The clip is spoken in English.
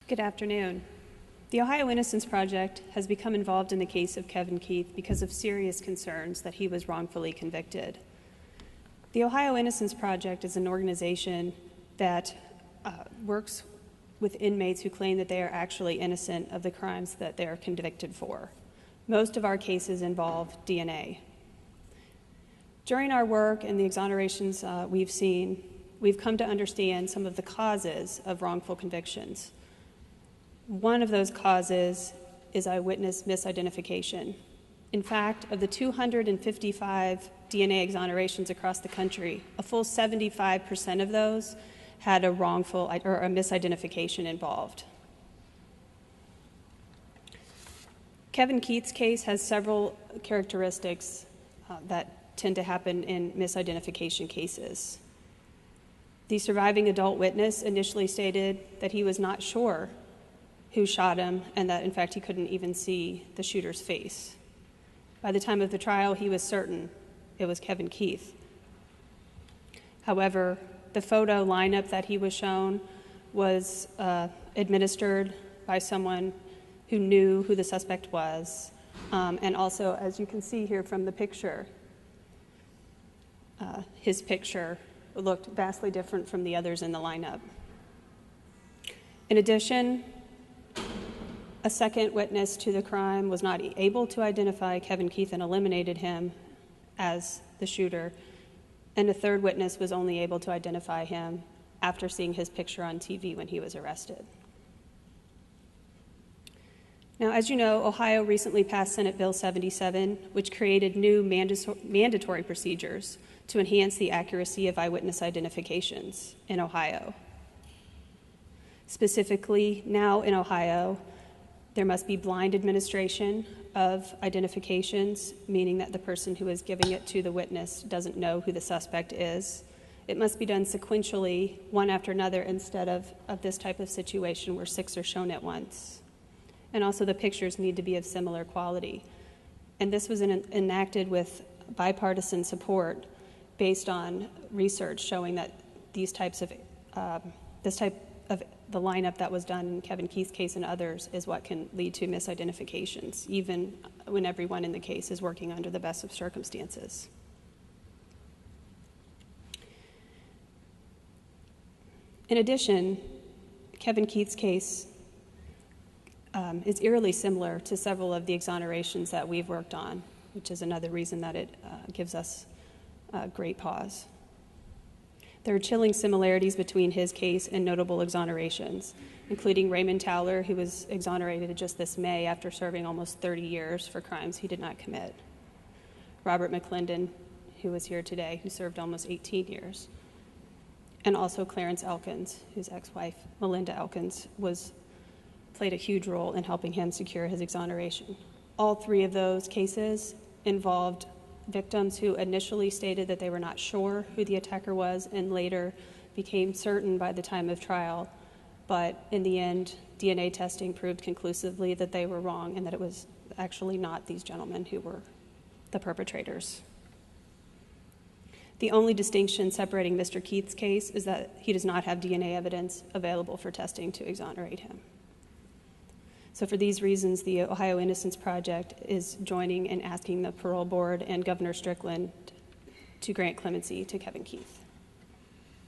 Good afternoon. The Ohio Innocence Project has become involved in the case of Kevin Keith because of serious concerns that he was wrongfully convicted. The Ohio Innocence Project is an organization that works with inmates who claim that they are actually innocent of the crimes that they are convicted for. Most of our cases involve DNA. During our work and the exonerations we've seen, we've come to understand some of the causes of wrongful convictions. One of those causes is eyewitness misidentification. In fact, of the 255 DNA exonerations across the country, a full 75% of those had a wrongful or a misidentification involved. Kevin Keith's case has several characteristics that tend to happen in misidentification cases. The surviving adult witness initially stated that he was not sure who shot him, and that in fact he couldn't even see the shooter's face. By the time of the trial, he was certain it was Kevin Keith. However, the photo lineup that he was shown was administered by someone who knew who the suspect was, and also, as you can see here from the picture, his picture looked vastly different from the others in the lineup. In addition, a second witness to the crime was not able to identify Kevin Keith and eliminated him as the shooter, and a third witness was only able to identify him after seeing his picture on TV when he was arrested. Now, as you know, Ohio recently passed Senate Bill 77, which created new mandatory procedures to enhance the accuracy of eyewitness identifications in Ohio. Specifically, now in Ohio, there must be blind administration of identifications, meaning that the person who is giving it to the witness doesn't know who the suspect is. It must be done sequentially, one after another, instead of this type of situation where 6 are shown at once. And also the pictures need to be of similar quality. And this was enacted with bipartisan support based on research showing that this type of the lineup that was done in Kevin Keith's case and others is what can lead to misidentifications, even when everyone in the case is working under the best of circumstances. In addition, Kevin Keith's case is eerily similar to several of the exonerations that we've worked on, which is another reason that it gives us great pause. There are chilling similarities between his case and notable exonerations, including Raymond Towler, who was exonerated just this May after serving almost 30 years for crimes he did not commit. Robert McClendon, who was here today, who served almost 18 years. And also Clarence Elkins, whose ex-wife, Melinda Elkins, played a huge role in helping him secure his exoneration. All three of those cases involved victims who initially stated that they were not sure who the attacker was and later became certain by the time of trial, but in the end, DNA testing proved conclusively that they were wrong and that it was actually not these gentlemen who were the perpetrators. The only distinction separating Mr. Keith's case is that he does not have DNA evidence available for testing to exonerate him. So for these reasons, the Ohio Innocence Project is joining and asking the parole board and Governor Strickland to grant clemency to Kevin Keith.